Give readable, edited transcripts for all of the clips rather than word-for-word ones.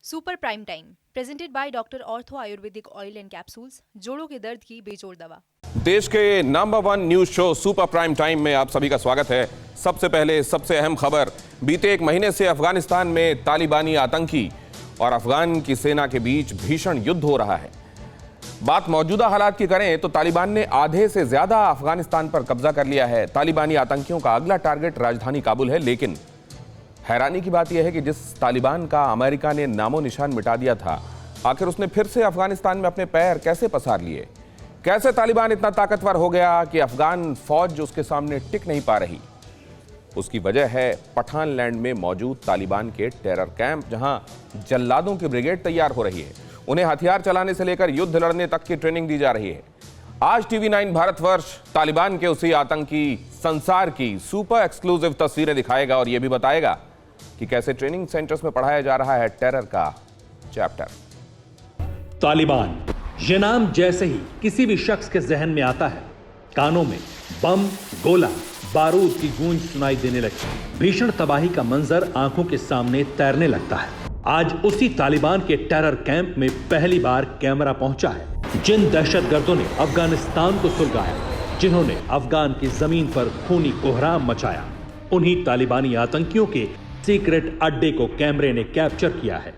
Super prime time presented by doctor ortho Ayurvedic oil and capsules, जोड़ों के दर्द की बेजोड़ दवा। देश के number 1 news show super prime time में आप सभी का स्वागत है। सबसे पहले सबसे अहम खबर, बीते एक महीने से अफगानिस्तान में तालिबानी आतंकी और अफगान की सेना के बीच भीषण युद्ध हो रहा है। बात मौजूदा हालात की करें तो तालिबान ने आधे से ज्यादा अफगानिस्तान पर कब्जा कर लिया है। तालिबानी आतंकियों का अगला टारगेट राजधानी काबुल है, लेकिन हैरानी की बात यह है कि जिस तालिबान का अमेरिका ने नामो निशान मिटा दिया था, आखिर उसने फिर से अफगानिस्तान में अपने पैर कैसे पसार लिए? कैसे तालिबान इतना ताकतवर हो गया कि अफगान फौज उसके सामने टिक नहीं पा रही? उसकी वजह है पठान लैंड में मौजूद तालिबान के टेरर कैंप, जहां जल्लादों की ब्रिगेड तैयार हो रही है। उन्हें हथियार चलाने से लेकर युद्ध लड़ने तक की ट्रेनिंग दी जा रही है। आज TV9 भारतवर्ष तालिबान के उसी आतंकी संसार की सुपर एक्सक्लूसिव तस्वीरें दिखाएगा और यह भी बताएगा कि कैसे ट्रेनिंग सेंटर्स में पढ़ाया जा रहा है टेरर का चैप्टर। तालिबान, यह नाम जैसे ही किसी भी शख्स के जहन में आता है, कानों में बम, गोला, बारूद की गूंज सुनाई देने लगती। भीषण तबाही का मंजर आंखों के सामने तैरने लगता है। आज उसी तालिबान के टेरर कैंप में पहली बार कैमरा पहुंचा है। जिन दहशतगर्दों ने अफगानिस्तान को सुलगाया, जिन्होंने अफगान की जमीन पर खूनी कोहराम मचाया, उन्हीं तालिबानी आतंकियों के सीक्रेट अड्डे को कैमरे ने कैप्चर किया है।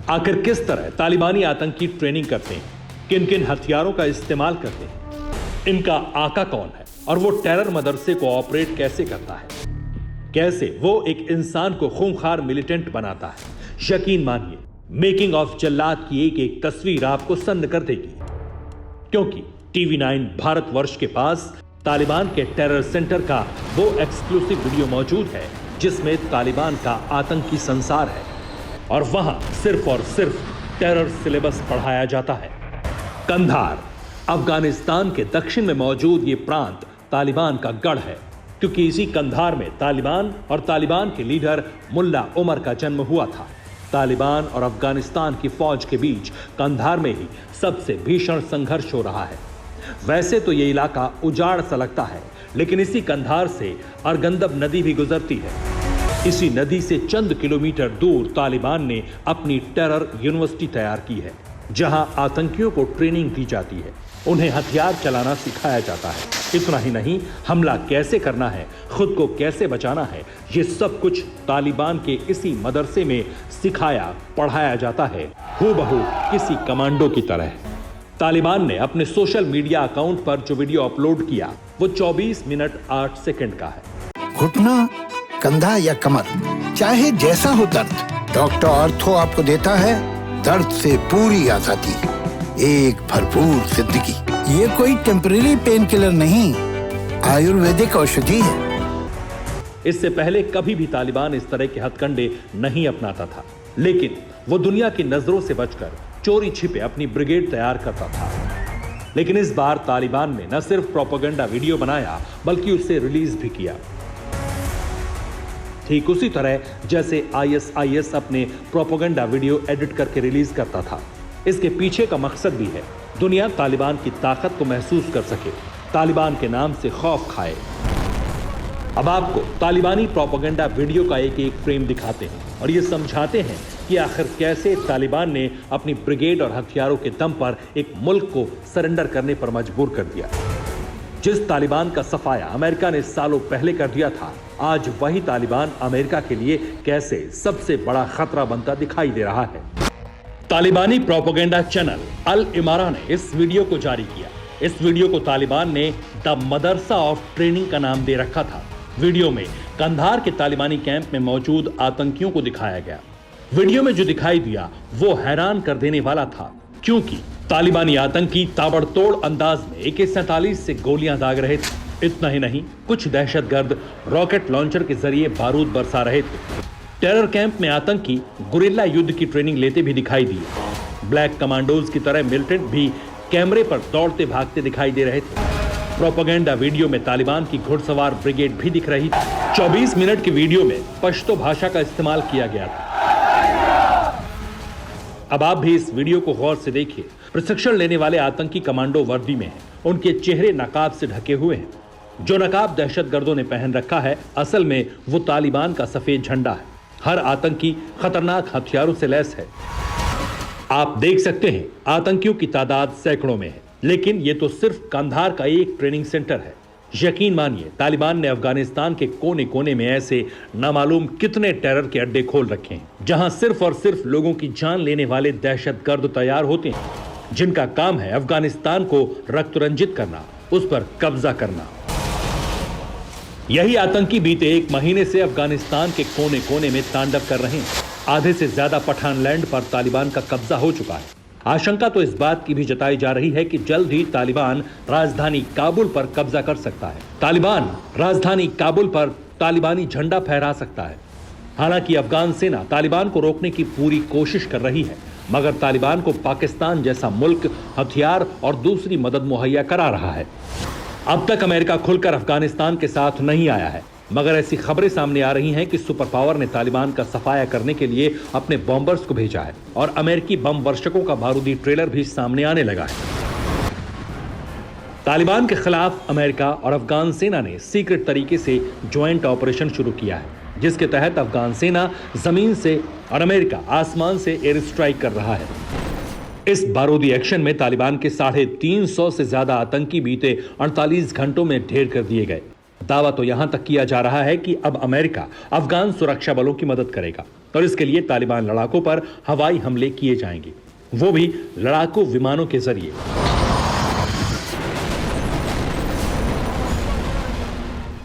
आखिर किस तरह तालिबानी आतंकी ट्रेनिंग करते हैं, किन किन हथियारों का इस्तेमाल करते हैं, इनका आका कौन है और वो टेरर मदरसे को ऑपरेट कैसे करता है, कैसे वो एक इंसान को खूंखार मिलिटेंट बनाता है। यकीन मानिए, मेकिंग ऑफ जल्लाद की एक एक तस्वीर आपको सन्न कर देगी, क्योंकि TV9 भारतवर्ष के पास तालिबान के टेरर सेंटर का वो एक्सक्लूसिव वीडियो मौजूद है जिसमें तालिबान का आतंकी संसार है और वहां सिर्फ और सिर्फ टेरर सिलेबस पढ़ाया जाता है। कंधार, अफगानिस्तान के दक्षिण में मौजूद ये प्रांत तालिबान का गढ़ है, क्योंकि इसी कंधार में तालिबान और तालिबान के लीडर मुल्ला उमर का जन्म हुआ था। तालिबान और अफगानिस्तान की फौज के बीच कंधार में ही सबसे भीषण संघर्ष हो रहा है। वैसे तो ये इलाका उजाड़ सा लगता है, लेकिन इसी कंधार से अरगंदब नदी भी गुजरती है। इसी नदी से चंद किलोमीटर दूर तालिबान ने अपनी टेरर यूनिवर्सिटी तैयार की है, जहां आतंकियों को ट्रेनिंग दी जाती है, उन्हें हथियार चलाना सिखाया जाता है। इतना ही नहीं, हमला कैसे करना है, खुद को कैसे बचाना है, ये सब कुछ तालिबान के इसी मदरसे में सिखाया पढ़ाया जाता है, हूबहू किसी कमांडो की तरह। तालिबान ने अपने सोशल मीडिया अकाउंट पर जो वीडियो अपलोड किया, वो 24 मिनट 8 सेकंड का है। घुटना, कंधा या कमर, चाहे जैसा हो दर्द, डॉक्टर ऑर्थो आपको देता है दर्द से पूरी आजादी, एक भरपूर जिंदगी। ये कोई टेम्परेरी पेन किलर नहीं, आयुर्वेदिक औषधि है। इससे पहले कभी भी तालिबान इस तरह के हथकंडे नहीं अपनाता था, लेकिन वो दुनिया की नजरों से बचकर चोरी छिपे अपनी ब्रिगेड तैयार करता था। लेकिन इस बार तालिबान ने न सिर्फ प्रोपेगेंडा वीडियो बनाया, बल्कि उसे रिलीज भी किया, ठीक उसी तरह जैसे ISIS अपने प्रोपेगेंडा वीडियो एडिट करके रिलीज करता था। इसके पीछे का मकसद भी है, दुनिया तालिबान की ताकत को महसूस कर सके, तालिबान के नाम से खौफ खाए। अब आपको तालिबानी प्रोपेगेंडा वीडियो का एक एक फ्रेम दिखाते हैं और ये समझाते हैं कि आखिर कैसे तालिबान ने अपनी ब्रिगेड और हथियारों के दम पर एक मुल्क को सरेंडर करने पर मजबूर कर दिया। जिस तालिबान का सफाया अमेरिका ने सालों पहले कर दिया था, आज वही तालिबान अमेरिका के लिए कैसे सबसे बड़ा खतरा बनता दिखाई दे रहा है। तालिबानी प्रोपेगेंडा चैनल अल इमारा ने इस वीडियो को जारी किया। इस वीडियो को तालिबान ने द मदरसा ऑफ ट्रेनिंग का नाम दे रखा था। वीडियो में कंधार के तालिबानी कैंप में मौजूद आतंकियों को दिखाया गया। वीडियो में जो दिखाई दिया वो हैरान कर देने वाला था, क्योंकि तालिबानी आतंकी ताबड़तोड़ अंदाज में AK-47 से गोलियां दाग रहे थे। इतना ही नहीं, कुछ दहशतगर्द रॉकेट लॉन्चर के जरिए बारूद बरसा रहे थे। टेरर कैंप में आतंकी गुरिल्ला युद्ध की ट्रेनिंग लेते भी दिखाई दिए। ब्लैक कमांडोज की तरह मिलिटेंट भी कैमरे पर दौड़ते भागते दिखाई दे रहे थे। प्रोपेगेंडा वीडियो में तालिबान की घुड़सवार ब्रिगेड भी दिख रही थी। 24 मिनट की वीडियो में पश्तो भाषा का इस्तेमाल किया गया था। अब आप भी इस वीडियो को गौर से देखिए। प्रशिक्षण लेने वाले आतंकी कमांडो वर्दी में हैं। उनके चेहरे नकाब से ढके हुए हैं। जो नकाब दहशतगर्दों ने पहन रखा है, असल में वो तालिबान का सफेद झंडा है। हर आतंकी खतरनाक हथियारों से लैस है। आप देख सकते हैं आतंकियों की तादाद सैकड़ों में है, लेकिन ये तो सिर्फ कंधार का एक ट्रेनिंग सेंटर है। यकीन मानिए, तालिबान ने अफगानिस्तान के कोने कोने में ऐसे नामालूम कितने टेरर के अड्डे खोल रखे हैं, जहां सिर्फ और सिर्फ लोगों की जान लेने वाले दहशतगर्द तैयार होते हैं, जिनका काम है अफगानिस्तान को रक्त रंजित करना, उस पर कब्जा करना। यही आतंकी बीते एक महीने से अफगानिस्तान के कोने कोने में तांडव कर रहे हैं। आधे से ज्यादा पठान लैंड पर तालिबान का कब्जा हो चुका है। आशंका तो इस बात की भी जताई जा रही है कि जल्द ही तालिबान राजधानी काबुल पर कब्जा कर सकता है। तालिबान राजधानी काबुल पर तालिबानी झंडा फहरा सकता है। हालांकि अफगान सेना तालिबान को रोकने की पूरी कोशिश कर रही है, मगर तालिबान को पाकिस्तान जैसा मुल्क हथियार और दूसरी मदद मुहैया करा रहा है। अब तक अमेरिका खुलकर अफगानिस्तान के साथ नहीं आया है, मगर ऐसी खबरें सामने आ रही हैं कि सुपर पावर ने तालिबान का सफाया करने के लिए अपने बॉम्बर्स को भेजा है और अमेरिकी बम वर्षकों का बारूदी ट्रेलर भी सामने आने लगा है। तालिबान के खिलाफ अमेरिका और अफगान सेना ने सीक्रेट तरीके से ज्वाइंट ऑपरेशन शुरू किया है, जिसके तहत अफगान सेना जमीन से और अमेरिका आसमान से एयर स्ट्राइक कर रहा है। इस बारूदी एक्शन में तालिबान के 350 से ज्यादा आतंकी बीते 48 घंटों में ढेर कर दिए गए। दावा तो यहां तक किया जा रहा है कि अब अमेरिका अफगान सुरक्षा बलों की मदद करेगा और इसके लिए तालिबान लड़ाकों पर हवाई हमले किए जाएंगे, वो भी लड़ाकू विमानों के जरिए।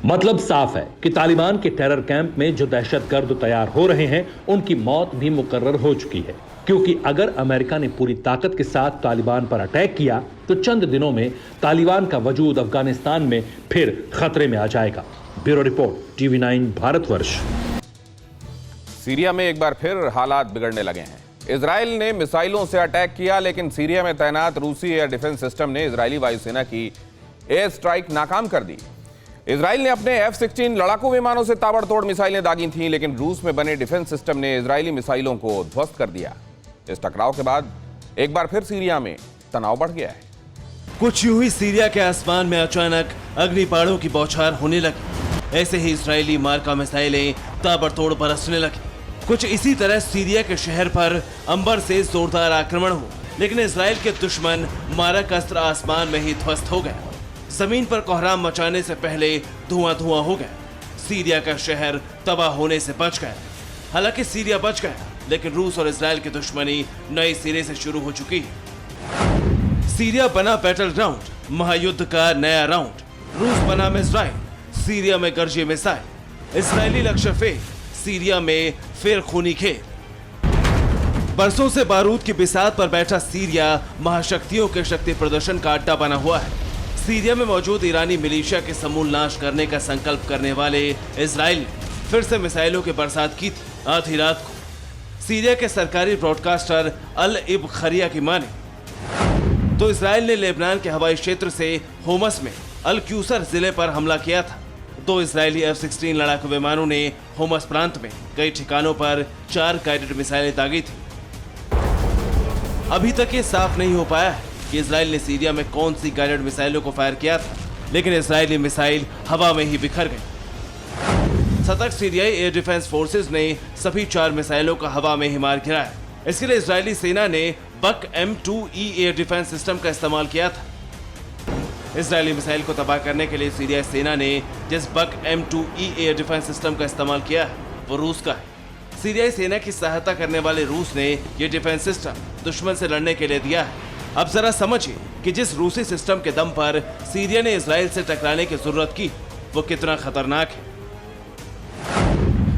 मतलब साफ है कि तालिबान के टेरर कैंप में जो दहशतगर्द तैयार हो रहे हैं, उनकी मौत भी मुकर्रर हो चुकी है, क्योंकि अगर अमेरिका ने पूरी ताकत के साथ तालिबान पर अटैक किया तो चंद दिनों में तालिबान का वजूद अफगानिस्तान में फिर खतरे में आ जाएगा। Bureau report, TV9 Bharatvarsh. Syria में एक बार फिर हालात बिगड़ने लगे हैं। इजराइल ने मिसाइलों से अटैक किया, लेकिन सीरिया में तैनात रूसी एयर डिफेंस सिस्टम ने इजरायली वायुसेना की एयर स्ट्राइक नाकाम कर दी। इजराइल ने अपने F-16 लड़ाकू विमानों से ताबड़तोड़ मिसाइलें दागी थीं, लेकिन रूस में बने डिफेंस सिस्टम ने इजरायली मिसाइलों को ध्वस्त कर दिया। इस टकराव के बाद एक बार फिर सीरिया में तनाव बढ़ गया है। कुछ यूं ही सीरिया के आसमान में अचानक अग्निबाणों की बौछार होने लगी। ऐसे ही इजरायली मार्का मिसाइलें ताबड़तोड़ बरसने लगी। कुछ इसी तरह सीरिया के शहर पर अंबर से जोरदार आक्रमण हुआ, लेकिन इजराइल के दुश्मन मारक अस्त्र आसमान में ही ध्वस्त हो गए। जमीन पर कोहराम मचाने से पहले धुआं धुआं हो गया। सीरिया का शहर तबाह होने से बच गया। हालांकि सीरिया बच गया, लेकिन रूस और इजराइल की दुश्मनी नए सिरे से शुरू हो चुकी है। सीरिया बना बैटल ग्राउंड, महायुद्ध का नया राउंड। रूस बना मिसाइल, सीरिया में गरजे मिसाइल। इजरायली लक्ष्य फेल, सीरिया में फिर खूनी खेल। बरसों से बारूद की बिसात पर बैठा सीरिया महाशक्तियों के शक्ति प्रदर्शन का अड्डा बना हुआ है। सीरिया में मौजूद ईरानी मिलिशिया के समूल नाश करने का संकल्प करने वाले इजराइल ने फिर से मिसाइलों की बरसात की थी आधी रात को। सीरिया के सरकारी ब्रॉडकास्टर अल इब खरिया की माने तो इजराइल ने लेबनान के हवाई क्षेत्र से होमस में अल क्यूसर जिले पर हमला किया था। 2 इजरायली F-16 लड़ाकू विमानों ने होमस प्रांत में कई ठिकानों पर 4 गाइडेड मिसाइलें दागी थी। अभी तक ये साफ नहीं हो पाया है कि इजराइल ने सीरिया में कौन सी गाइडेड मिसाइलों को फायर किया था, लेकिन इजरायली मिसाइल हवा में ही बिखर गई। सतर्क सीरियाई एयर डिफेंस फोर्सेस ने सभी 4 मिसाइलों का हवा में ही मार गिराया। इसके लिए इजरायली सेना ने बक M2E एयर डिफेंस सिस्टम का इस्तेमाल किया था। इजरायली मिसाइल को तबाह करने के लिए सीरियाई सेना ने जिस बक M2E एयर डिफेंस सिस्टम का इस्तेमाल किया है वो रूस का है। सीरियाई सेना की सहायता करने वाले रूस ने यह डिफेंस सिस्टम दुश्मन से लड़ने के लिए दिया है। अब जरा समझिए कि जिस रूसी सिस्टम के दम पर सीरिया ने इजराइल से टकराने की जरूरत की वो कितना खतरनाक है।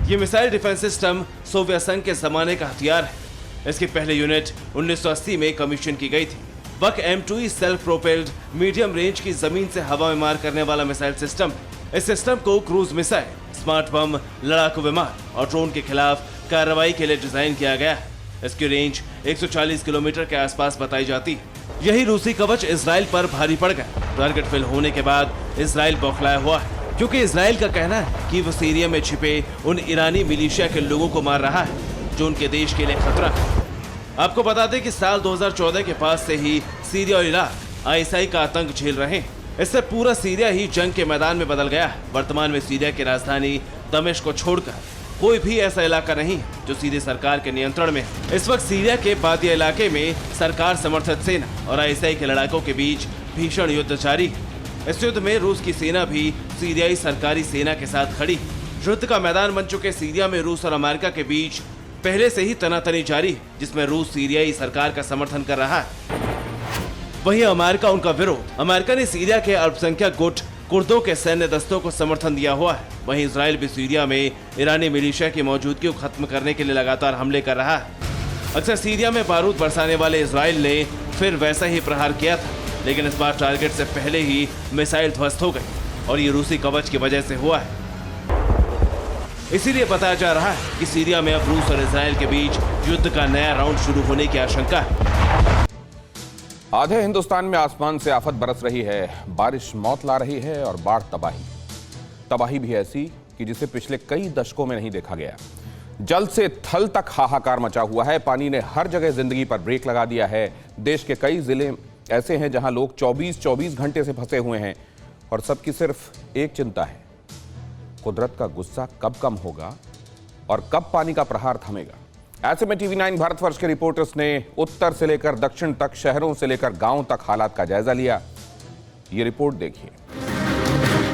ये मिसाइल डिफेंस सिस्टम सोवियत संघ के जमाने का हथियार है। इसकी पहली यूनिट 1980 में कमीशन की गई थी। बक M2E self propelled medium range की जमीन से हवा में मार करने वाला मिसाइल सिस्टम। इस सिस्टम को क्रूज मिसाइल, स्मार्ट बम, लड़ाकू विमान और ड्रोन के खिलाफ कार्रवाई के लिए डिजाइन किया गया है। इसकी रेंज 140 किलोमीटर के आसपास बताई जाती है। यही रूसी कवच इजराइल पर भारी पड़ गया। टारगेट फेल होने के बाद इजराइल बौखलाया हुआ है, क्योंकि इजराइल का कहना है कि वो सीरिया में छिपे उन ईरानी मिलिशिया के लोगों को मार रहा है जो उनके देश के लिए खतरा है। आपको बता दें कि साल 2014 के पास से ही सीरिया और इराक ISI का आतंक झेल रहे हैं। इससे पूरा सीरिया ही जंग के मैदान में बदल गया है। वर्तमान में सीरिया की राजधानी दमिश्क को छोड़कर कोई भी ऐसा इलाका नहीं जो सीधे सरकार के नियंत्रण में है। इस वक्त सीरिया के बादिया इलाके में सरकार समर्थित सेना और आईएसआई के लड़ाकों के बीच भीषण युद्ध जारी है। इस युद्ध में रूस की सेना भी सीरियाई सरकारी सेना के साथ खड़ी है। युद्ध का मैदान बन चुके सीरिया में रूस और अमेरिका के बीच पहले से ही तनातनी जारी है, जिसमें रूस सीरियाई सरकार का समर्थन कर रहा है, वहीं अमेरिका उनका विरोध। अमेरिका ने सीरिया के अल्पसंख्यक गुट कुर्दों के सैन्य दस्तों को समर्थन दिया हुआ है। वहीं इजराइल भी सीरिया में ईरानी मिलिशिया की मौजूदगी को खत्म करने के लिए लगातार हमले कर रहा है। अक्सर सीरिया में बारूद बरसाने वाले इजराइल ने फिर वैसा ही प्रहार किया था, लेकिन इस बार टारगेट से पहले ही मिसाइल ध्वस्त हो गई और ये रूसी कवच की वजह से हुआ है। इसीलिए बताया जा रहा है कि सीरिया में अब रूस और इजराइल के बीच युद्ध का नया राउंड शुरू होने की आशंका है। आधे हिंदुस्तान में आसमान से आफत बरस रही है। बारिश मौत ला रही है और बाढ़ तबाही भी ऐसी कि जिसे पिछले कई दशकों में नहीं देखा गया। जल से थल तक हाहाकार मचा हुआ है। पानी ने हर जगह जिंदगी पर ब्रेक लगा दिया है। देश के कई जिले ऐसे हैं जहां लोग 24-24 घंटे से फंसे हुए हैं और सबकी सिर्फ एक चिंता है, कुदरत का गुस्सा कब कम होगा और कब पानी का प्रहार थमेगा। ऐसे में टीवी9 भारतवर्ष के रिपोर्टर्स ने उत्तर से लेकर दक्षिण तक, शहरों से लेकर गांव तक हालात का जायजा लिया। ये रिपोर्ट देखिए।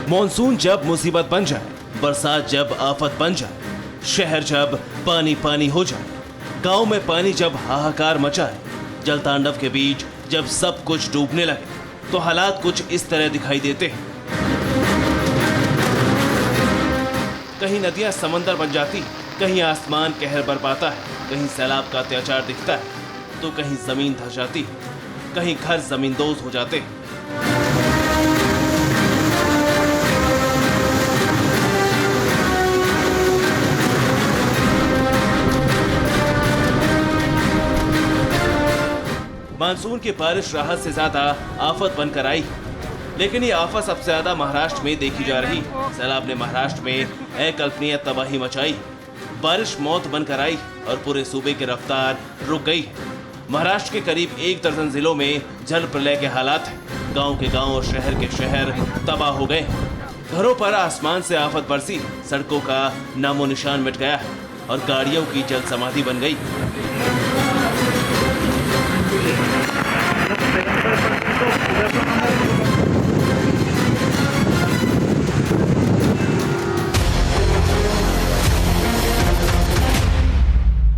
मॉनसून जब मुसीबत बन जाए, बरसात जब आफत बन जाए, शहर जब पानी पानी हो जाए, गांव में पानी जब हाहाकार मचाए, जल तांडव के बीच जब सब कुछ डूबने लगे, तो हालात कुछ इस तरह दिखाई देते हैं। कहीं नदियां समंदर बन जाती, कहीं आसमान कहर बरपाता है, कहीं सैलाब का अत्याचार दिखता है, तो कहीं जमीन धस जाती है, कहीं घर जमींदोज हो जाते हैं। मानसून की बारिश राहत से ज्यादा आफत बनकर आई, लेकिन ये आफत सबसे ज्यादा महाराष्ट्र में देखी जा रही। सैलाब ने महाराष्ट्र में अकल्पनीय तबाही मचाई। बारिश मौत बनकर आई और पूरे सूबे की रफ्तार रुक गई। महाराष्ट्र के करीब 1 दर्जन जिलों में जल प्रलय के हालात हैं। गांव के गांव और शहर के शहर तबाह हो गए। घरों पर आसमान से आफत बरसी, सड़कों का नामो निशान मिट गया और गाड़ियों की जल समाधि बन गई।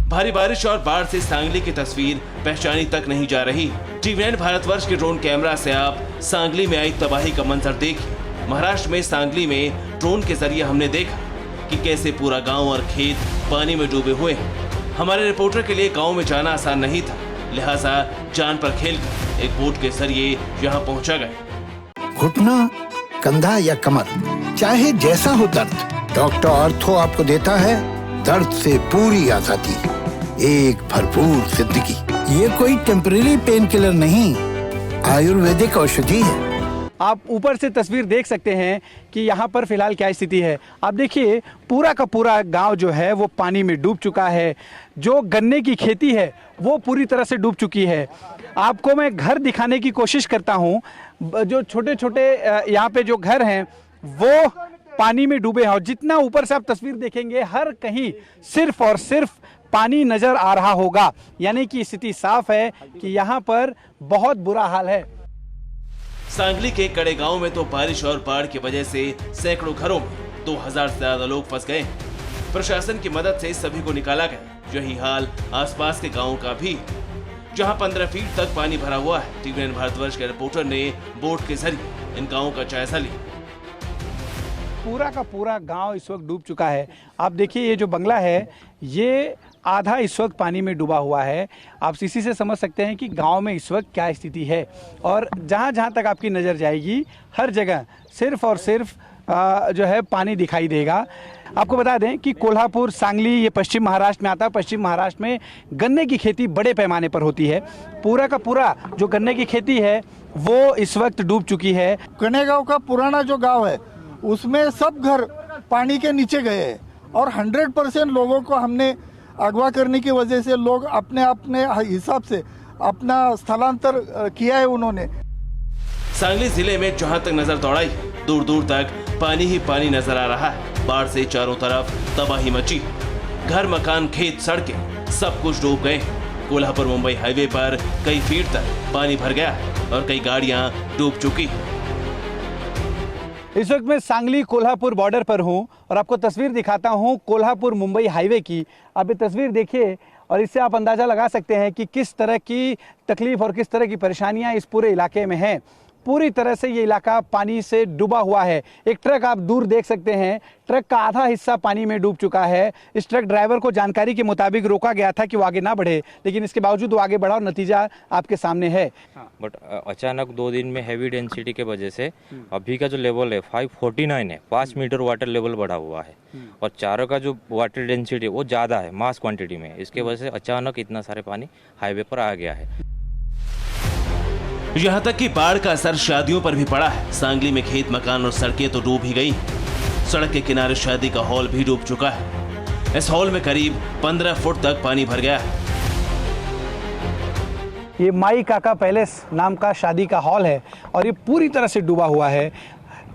भारी बारिश और बाढ़ से सांगली की तस्वीर पहचानी तक नहीं जा रही। टीवी9 भारतवर्ष के ड्रोन कैमरा से आप सांगली में आई तबाही का मंजर देखिए। महाराष्ट्र में सांगली में ड्रोन के जरिए हमने देखा कि कैसे पूरा गांव और खेत पानी में डूबे हुए हैं। हमारे रिपोर्टर के लिए गांव में जाना आसान नहीं था, लिहाजा जान पर खेलकर एक बोट के जरिए यहाँ पहुँचा गए। घुटना, कंधा या कमर, चाहे जैसा हो दर्द, डॉक्टर ऑर्थो आपको देता है दर्द से पूरी आजादी, एक भरपूर जिंदगी। ये कोई टेम्परेरी पेन किलर नहीं, आयुर्वेदिक औषधि है। आप ऊपर से तस्वीर देख सकते हैं कि यहाँ पर फिलहाल क्या स्थिति है। आप देखिए पूरा का पूरा गांव जो है वो पानी में डूब चुका है। जो गन्ने की खेती है वो पूरी तरह से डूब चुकी है। आपको मैं घर दिखाने की कोशिश करता हूँ। जो छोटे छोटे यहाँ पे जो घर हैं वो पानी में डूबे हैं और जितना ऊपर से आप तस्वीर देखेंगे हर कहीं सिर्फ और सिर्फ पानी नजर आ रहा होगा। यानी कि स्थिति साफ है कि यहाँ पर बहुत बुरा हाल है। सांगली के कड़े गांव में तो बारिश और बाढ़ की वजह से सैकड़ों घरों में 2000 से ज्यादा लोग फंस गए। प्रशासन की मदद से सभी को निकाला गया। यही हाल आसपास के गांवों का भी, जहां 15 फीट तक पानी भरा हुआ है। टीवी9 भारतवर्ष के रिपोर्टर ने बोट के जरिए इन गांवों का जायजा लिया। पूरा का पूरा गांव इस वक्त डूब चुका है। आप देखिए ये जो बंगला है ये आधा इस वक्त पानी में डूबा हुआ है। आप इसी से समझ सकते हैं कि गांव में इस वक्त क्या स्थिति है। और जहां जहां तक आपकी नज़र जाएगी हर जगह सिर्फ और सिर्फ जो है पानी दिखाई देगा। आपको बता दें कि कोल्हापुर, सांगली ये पश्चिम महाराष्ट्र में आता है। पश्चिम महाराष्ट्र में गन्ने की खेती बड़े पैमाने पर होती है। पूरा का पूरा जो गन्ने की खेती है वो इस वक्त डूब चुकी है। कनेगांव का पुराना जो गांव है उसमें सब घर पानी के नीचे गए हैं और 100% लोगों को हमने अगवा करने की वजह से लोग अपने अपने हिसाब से अपना स्थलांतर किया है उन्होंने। सांगली जिले में जहां तक नजर दौड़ाई दूर दूर तक पानी ही पानी नजर आ रहा है। बाढ़ से चारों तरफ तबाही मची। घर, मकान, खेत, सड़कें सब कुछ डूब गए। कोल्हापुर मुंबई हाईवे पर कई फीट तक पानी भर गया और कई गाड़ियां डूब चुकी। इस वक्त मैं सांगली कोल्हापुर बॉर्डर पर हूं और आपको तस्वीर दिखाता हूं कोल्हापुर मुंबई हाईवे की। आप ये तस्वीर देखिए और इससे आप अंदाज़ा लगा सकते हैं कि किस तरह की तकलीफ और किस तरह की परेशानियां इस पूरे इलाके में हैं। पूरी तरह से ये इलाका पानी से डूबा हुआ है। एक ट्रक आप दूर देख सकते हैं, ट्रक का आधा हिस्सा पानी में डूब चुका है। इस ट्रक ड्राइवर को जानकारी के मुताबिक रोका गया था कि वो आगे ना बढ़े, लेकिन इसके बावजूद वो आगे बढ़ा और नतीजा आपके सामने है। बट अचानक 2 दिन में हैवी डेंसिटी के वजह से अभी का जो लेवल है 549 है, 5 मीटर वाटर लेवल बढ़ा हुआ है और चारों का जो वाटर डेंसिटी वो ज़्यादा है मास क्वांटिटी में। इसके वजह से अचानक इतना सारे पानी हाईवे पर आ गया है। यहाँ तक कि बाढ़ का असर शादियों पर भी पड़ा है। सांगली में खेत, मकान और सड़कें तो डूब ही गई। सड़क के किनारे शादी का हॉल भी डूब चुका है। इस हॉल में करीब 15 फुट तक पानी भर गया है। ये माई काका पैलेस नाम का शादी का हॉल है और ये पूरी तरह से डूबा हुआ है।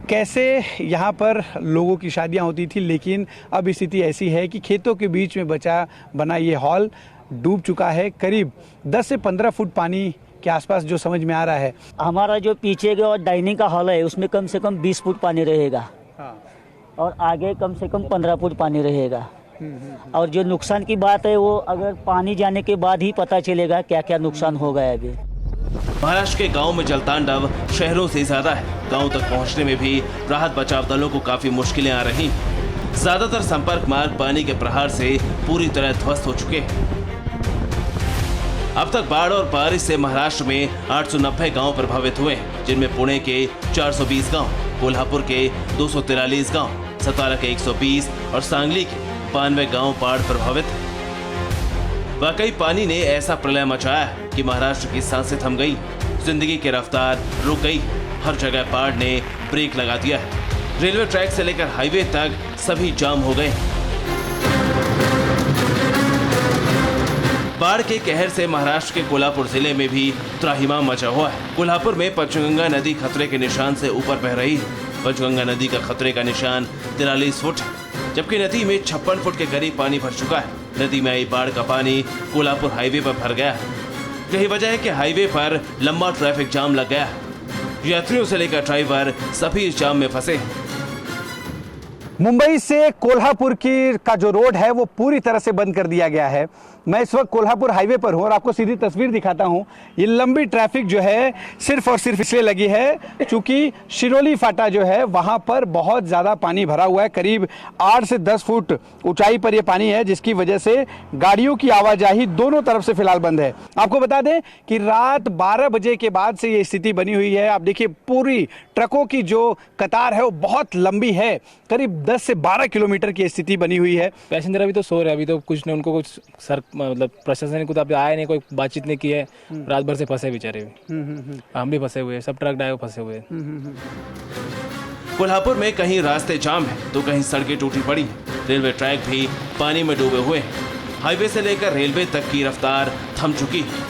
कैसे यहाँ पर लोगों की शादियाँ होती थी, लेकिन अब स्थिति ऐसी है कि खेतों के बीच में बना ये हॉल डूब चुका है। करीब 10 से 15 फुट पानी के आसपास जो समझ में आ रहा है। हमारा जो पीछे का डाइनिंग का हॉल है उसमें कम से कम 20 फुट पानी रहेगा। हाँ। और आगे कम से कम 15 फुट पानी रहेगा। और जो नुकसान की बात है वो अगर पानी जाने के बाद ही पता चलेगा क्या क्या नुकसान हो गया अभी। महाराष्ट्र के गांव में जलतांडव शहरों से ज्यादा है। गांव तक पहुंचने में भी राहत बचाव दलों को काफी मुश्किलें आ रही। ज्यादातर संपर्क मार्ग पानी के प्रहार से पूरी तरह ध्वस्त हो चुके हैं। अब तक बाढ़ और बारिश से महाराष्ट्र में 890 गांव प्रभावित हुए, जिनमें पुणे के 420 गांव, कोल्हापुर के 243 गांव, सतारा के 120 और सांगली के 92 गांव बाढ़ प्रभावित। वाकई पानी ने ऐसा प्रलय मचाया कि महाराष्ट्र की सांसें थम गई, जिंदगी की रफ्तार रुक गई। हर जगह बाढ़ ने ब्रेक लगा दिया है। रेलवे ट्रैक से लेकर हाईवे तक सभी जाम हो गए। बाढ़ के कहर से महाराष्ट्र के कोल्हापुर जिले में भी त्राहिमाम मचा हुआ है। कोल्हापुर में पंचगंगा नदी खतरे के निशान से ऊपर बह रही है। पंचगंगा नदी का खतरे का निशान 43 फुट है, जबकि नदी में 56 फुट के करीब पानी भर चुका है। नदी में आई बाढ़ का पानी कोल्हापुर हाईवे पर भर गया है। यही वजह है कि हाईवे पर लंबा ट्रैफिक जाम लग गया है। यात्रियों से लेकर ड्राइवर सभी इस जाम में फंसे। मुंबई से कोल्हापुर का जो रोड है वो पूरी तरह से बंद कर दिया गया है। मैं इस वक्त कोल्हापुर हाईवे पर हूँ और आपको सीधी तस्वीर दिखाता हूँ। ये लंबी ट्रैफिक जो है सिर्फ और सिर्फ इसलिए लगी है क्योंकि शिरोली फाटा जो है वहाँ पर बहुत ज़्यादा पानी भरा हुआ है। करीब 8 से 10 फुट ऊंचाई पर ये पानी है, जिसकी वजह से गाड़ियों की आवाजाही दोनों तरफ से फिलहाल बंद है। आपको बता दें कि रात 12 बजे के बाद से ये स्थिति बनी हुई है। आप देखिए पूरी ट्रकों की जो कतार है वो बहुत लंबी है, करीब 10 से 12 किलोमीटर की स्थिति बनी हुई है। पैसेंजर अभी तो सो रहे हैं, अभी तो कुछ नहीं, उनको कुछ सर मतलब प्रशासन को तो अभी आया नहीं, कोई बातचीत नहीं की है। रात भर से फंसे बेचारे भी। हम भी फंसे हुए हैं, सब ट्रक ड्राइवर फंसे हुए हैं। कोल्हापुर में कहीं रास्ते जाम है तो कहीं सड़कें टूटी पड़ी। रेलवे ट्रैक भी पानी में डूबे हुए हैं। हाईवे से लेकर रेलवे तक की रफ्तार थम चुकी है।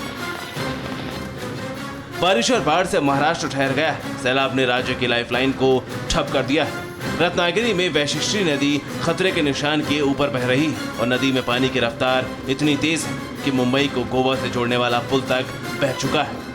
बारिश और बाढ़ से महाराष्ट्र ठहर गया। सैलाब ने राज्य की लाइफलाइन को ठप कर दिया है। रत्नागिरी में वैशिष्टी नदी खतरे के निशान के ऊपर बह रही और नदी में पानी की रफ्तार इतनी तेज है कि मुंबई को गोवा से जोड़ने वाला पुल तक बह चुका है।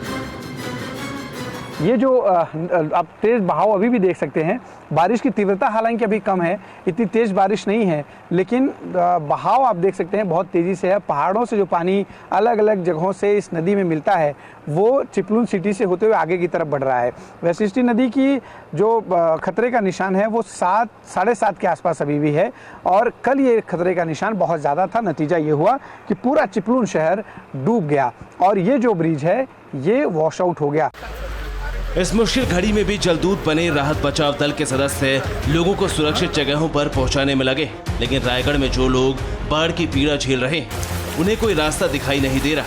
ये जो आप तेज बहाव अभी भी देख सकते हैं। बारिश की तीव्रता हालांकि अभी कम है, इतनी तेज बारिश नहीं है, लेकिन बहाव आप देख सकते हैं बहुत तेजी से है। पहाड़ों से जो पानी अलग अलग जगहों से इस नदी में मिलता है वो चिपलून सिटी से होते हुए आगे की तरफ बढ़ रहा है। वैशिष्टी नदी की जो खतरे का निशान है वो 7, 7.5 के आसपास अभी भी है और कल ये खतरे का निशान बहुत ज़्यादा था। नतीजा ये हुआ कि पूरा चिपलून शहर डूब गया और ये जो ब्रिज है ये वॉश आउट हो गया। इस मुश्किल घड़ी में भी जलदूत बने राहत बचाव दल के सदस्य लोगों को सुरक्षित जगहों पर पहुंचाने में लगे, लेकिन रायगढ़ में जो लोग बाढ़ की पीड़ा झेल रहे उन्हें कोई रास्ता दिखाई नहीं दे रहा।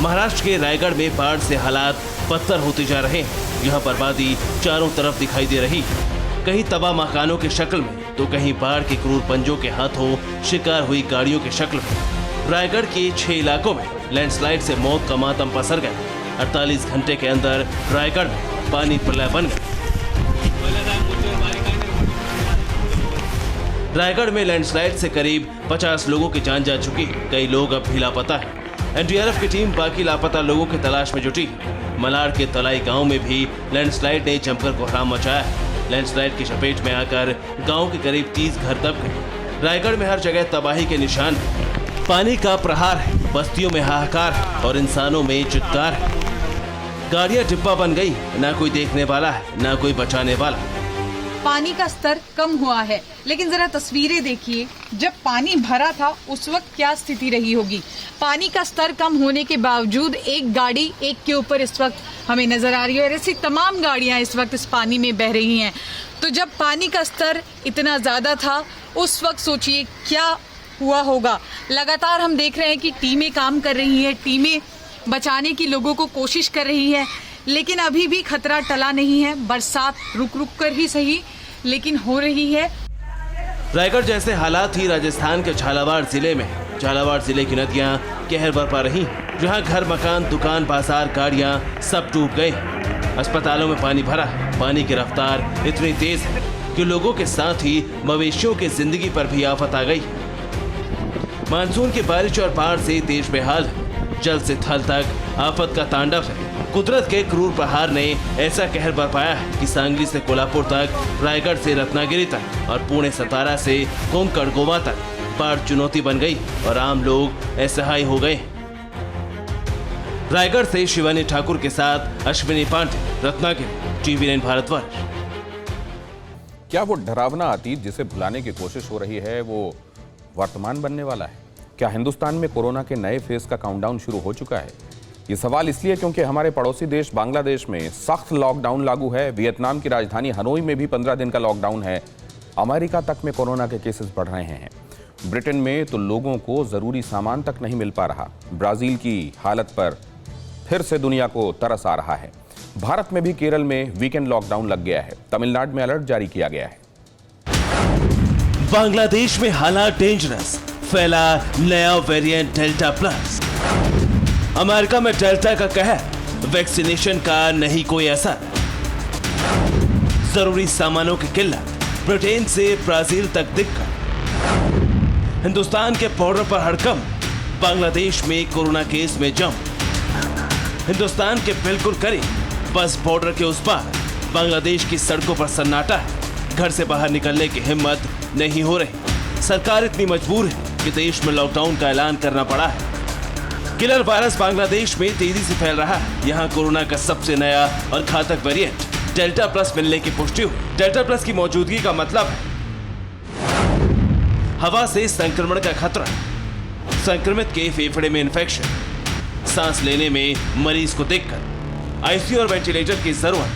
महाराष्ट्र के रायगढ़ में बाढ़ से हालात बदतर होते जा रहे हैं। यहाँ बर्बादी चारों तरफ दिखाई दे रही, कहीं तबाह मकानों की शक्ल में तो कहीं बाढ़ के क्रूर पंजों के हाथों शिकार हुई गाड़ियों की शक्ल में। रायगढ़ के 6 इलाकों में लैंडस्लाइड से मौत का मातम पसर गया। 48 घंटे के अंदर रायगढ़ में पानी प्रलय बन गया। रायगढ़ में लैंडस्लाइड से करीब 50 लोगों की जान जा चुकी, कई लोग अब भी लापता है। एनडीआरएफ की टीम बाकी लापता लोगों की तलाश में जुटी। मलाड के तलाई गांव में भी लैंडस्लाइड ने जमकर कोहराम मचाया है। लैंडस्लाइड की चपेट में आकर गांव के करीब 30 घर दब गए। रायगढ़ में हर जगह तबाही के निशान है। पानी का प्रहार है, बस्तियों में हाहाकार है और इंसानों में चित्कार है। गाड़ियां डिब्बा बन गई, ना कोई देखने वाला है, ना कोई बचाने वाला। पानी का स्तर कम हुआ है, लेकिन जरा तस्वीरें देखिए, जब पानी भरा था उस वक्त क्या स्थिति रही होगी। पानी का स्तर कम होने के बावजूद एक गाड़ी एक के ऊपर इस वक्त हमें नजर आ रही है और ऐसी तमाम गाड़ियां इस वक्त इस पानी में बह रही हैं। तो जब पानी का स्तर इतना ज्यादा था उस वक्त सोचिए क्या हुआ होगा। लगातार हम देख रहे हैं कि टीमें काम कर रही हैं, टीमें बचाने की लोगों को कोशिश कर रही है, लेकिन अभी भी खतरा टला नहीं है। बरसात रुक रुक कर ही सही लेकिन हो रही है। रायगढ़ जैसे हालात ही राजस्थान के झालावाड़ जिले में। झालावाड़ जिले की नदियां कहर बरपा रही, जहां घर, मकान, दुकान, बाजार, गाड़ियां सब डूब गए। अस्पतालों में पानी भरा। पानी की रफ्तार इतनी तेज है कि लोगों के साथ ही मवेशियों की जिंदगी पर भी आफत आ गई। मानसून की बारिश और बाढ़ से देश बेहाल है। जल से थल तक आफत का तांडव है। कुदरत के क्रूर प्रहार ने ऐसा कहर बरपाया है कि सांगली से कोल्हापुर तक, रायगढ़ से रत्नागिरी तक और पुणे सतारा से कोंकण गोवा तक बाढ़ चुनौती बन गई और आम लोग असहाय हो गए। रायगढ़ से शिवानी ठाकुर के साथ अश्विनी पांडे, रत्नागिरी, टीवी9 भारतवर्ष। क्या वो डरावना अतीत जिसे भुलाने की कोशिश हो रही है वो वर्तमान बनने वाला है? क्या हिंदुस्तान में कोरोना के नए फेज का काउंटडाउन शुरू हो चुका है? ये सवाल इसलिए क्योंकि हमारे पड़ोसी देश बांग्लादेश में सख्त लॉकडाउन लागू है। वियतनाम की राजधानी हनोई में भी 15 दिन का लॉकडाउन है। अमेरिका तक में कोरोना के केसेस बढ़ रहे हैं। ब्रिटेन में तो लोगों को जरूरी सामान तक नहीं मिल पा रहा। ब्राजील की हालत पर फिर से दुनिया को तरस आ रहा है। भारत में भी केरल में वीकेंड लॉकडाउन लग गया है। तमिलनाडु में अलर्ट जारी किया गया है। बांग्लादेश में हालात डेंजरस, फैला नया वेरिएंट डेल्टा प्लस। अमेरिका में डेल्टा का कहर, वैक्सीनेशन का नहीं कोई असर। जरूरी सामानों की किल्लत, ब्रिटेन से ब्राजील तक दिक्कत। हिंदुस्तान के बॉर्डर पर हड़कंप, बांग्लादेश में कोरोना केस में जम। हिंदुस्तान के बिल्कुल करीब, बस बॉर्डर के उस पार, बांग्लादेश की सड़कों पर सन्नाटा है। घर से बाहर निकलने की हिम्मत नहीं हो रही। सरकार इतनी मजबूर है कि देश में लॉकडाउन का ऐलान करना पड़ा है। किलर वायरस बांग्लादेश में तेजी से फैल रहा है। यहाँ कोरोना का सबसे नया और घातक वेरिएंट डेल्टा प्लस मिलने की पुष्टि हुई। डेल्टा प्लस की मौजूदगी का मतलब है हवा से संक्रमण का खतरा, संक्रमित के फेफड़े में इन्फेक्शन, सांस लेने में मरीज को दिक्कत, आईसीयू और वेंटिलेटर की जरूरत।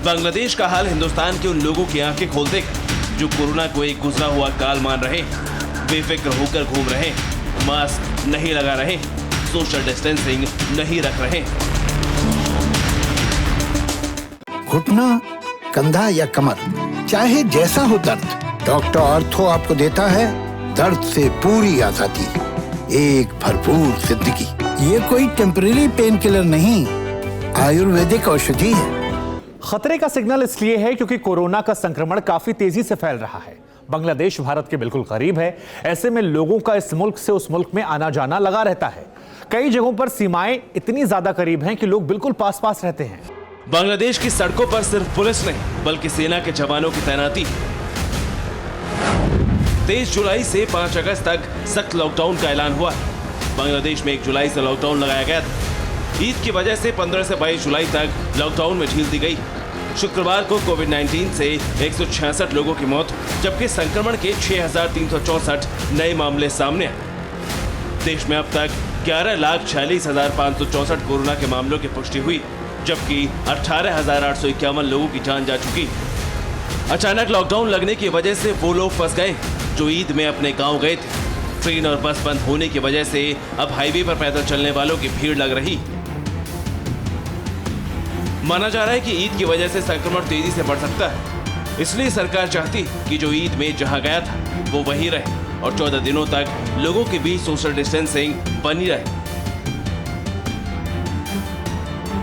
बांग्लादेश का हाल हिंदुस्तान के उन लोगों की आंखें खोल देगा जो कोरोना को एक गुजरा हुआ काल मान रहे, बेफिक्र होकर घूम रहे, मास्क नहीं लगा रहे, सोशल डिस्टेंसिंग नहीं रख रहे। घुटना, कंधा या कमर, चाहे जैसा हो दर्द, डॉक्टर ऑर्थो आपको देता है दर्द से पूरी आजादी, एक भरपूर जिंदगी। ये कोई टेम्परेरी पेन किलर नहीं, आयुर्वेदिक औषधि है। खतरे का सिग्नल इसलिए है क्योंकि कोरोना का संक्रमण काफी तेजी से फैल रहा है। बांग्लादेश भारत के बिल्कुल करीब है। ऐसे में लोगों का इस मुल्क से उस मुल्क में आना जाना लगा रहता है। कई जगहों पर सीमाएं इतनी ज्यादा करीब हैं कि लोग बिल्कुल पास पास रहते हैं। बांग्लादेश की सड़कों पर सिर्फ पुलिस नहीं बल्कि सेना के जवानों की तैनाती। 23 जुलाई से 5 अगस्त तक सख्त लॉकडाउन का ऐलान हुआ। बांग्लादेश में 1 जुलाई से लॉकडाउन लगाया गया था। ईद की वजह से 15 से 22 जुलाई तक लॉकडाउन में ढील दी गई। शुक्रवार को कोविड-19 से 166 लोगों की मौत, जबकि संक्रमण के 6,364 नए मामले सामने आए। देश में अब तक 11,46,564 कोरोना के मामलों की पुष्टि हुई, जबकि 18,851 लोगों की जान जा चुकी। अचानक लॉकडाउन लगने की वजह से वो लोग फंस गए जो ईद में अपने गांव गए थे। ट्रेन और बस बंद होने की वजह से अब हाईवे पर पैदल चलने वालों की भीड़ लग रही। माना जा रहा है कि ईद की वजह से संक्रमण तेजी से बढ़ सकता है, इसलिए सरकार चाहती कि जो ईद में जहां गया था वो वहीं रहे और 14 दिनों तक लोगों के बीच सोशल डिस्टेंसिंग बनी रहे।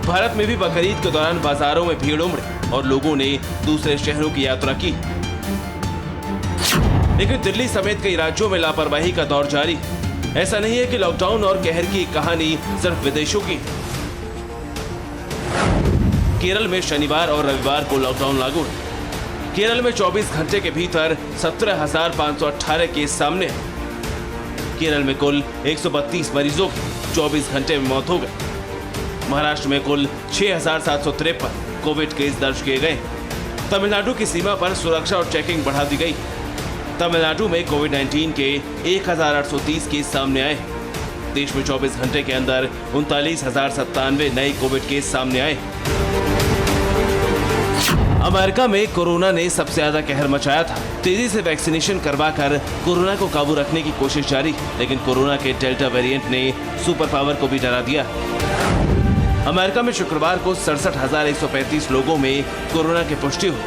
भारत में भी बकरीद के दौरान बाजारों में भीड़ उमड़ी और लोगों ने दूसरे शहरों की यात्रा की। लेकिन दिल्ली समेत कई राज्यों में लापरवाही का दौर जारी। ऐसा नहीं है कि लॉकडाउन और कहर की कहानी सिर्फ विदेशों की। केरल में शनिवार और रविवार को लॉकडाउन लागू है। केरल में 24 घंटे के भीतर 17,518 केस सामने हैं। केरल में कुल 132 मरीजों की 24 घंटे में मौत हो गई। महाराष्ट्र में कुल 6,753 कोविड केस दर्ज किए गए। तमिलनाडु की सीमा पर सुरक्षा और चेकिंग बढ़ा दी गई। तमिलनाडु में कोविड-19 के 1,830 केस सामने आए। देश में 24 घंटे के अंदर 39,097 नए कोविड केस सामने आए। अमेरिका में कोरोना ने सबसे ज्यादा कहर मचाया था। तेजी से वैक्सीनेशन करवाकर कोरोना को काबू रखने की कोशिश जारी, लेकिन कोरोना के डेल्टा वेरिएंट ने सुपर पावर को भी डरा दिया। अमेरिका में शुक्रवार को 67,135 लोगों में कोरोना की पुष्टि हुई।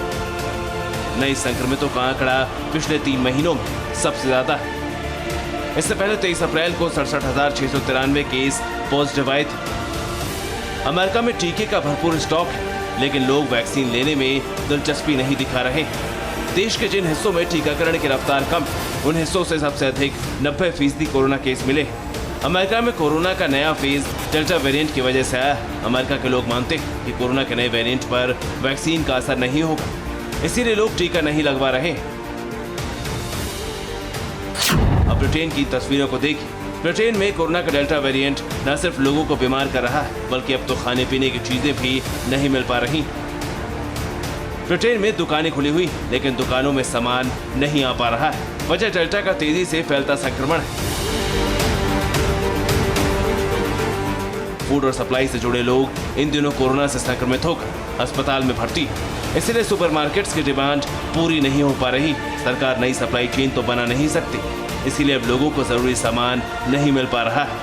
नए संक्रमितों का आंकड़ा पिछले 3 महीनों में सबसे ज्यादा है। इससे पहले 23 अप्रैल को 67,693 केस पॉजिटिव आए थे। अमेरिका में टीके का भरपूर स्टॉक है, लेकिन लोग वैक्सीन लेने में दिलचस्पी नहीं दिखा रहे। देश के जिन हिस्सों में टीकाकरण की रफ्तार कम, उन हिस्सों से सबसे अधिक 90% कोरोना केस मिले। अमेरिका में कोरोना का नया फेज डेल्टा वेरिएंट की वजह से आया। अमेरिका के लोग मानते हैं कि कोरोना के नए वेरिएंट पर वैक्सीन का असर नहीं होगा, इसीलिए लोग टीका नहीं लगवा रहे। अब ब्रिटेन की तस्वीरों को देखिए। ब्रिटेन में कोरोना का डेल्टा वेरिएंट न सिर्फ लोगों को बीमार कर रहा है, बल्कि अब तो खाने पीने की चीजें भी नहीं मिल पा रही। ब्रिटेन में दुकानें खुली हुई, लेकिन दुकानों में सामान नहीं आ पा रहा है। वजह डेल्टा का तेजी से फैलता संक्रमण है। फूड और सप्लाई से जुड़े लोग इन दिनों कोरोना से संक्रमित होकर अस्पताल में भर्ती, इसलिए सुपरमार्केट्स की डिमांड पूरी नहीं हो पा रही। सरकार नई सप्लाई चेन तो बना नहीं सकती, इसीलिए अब लोगों को जरूरी सामान नहीं मिल पा रहा है।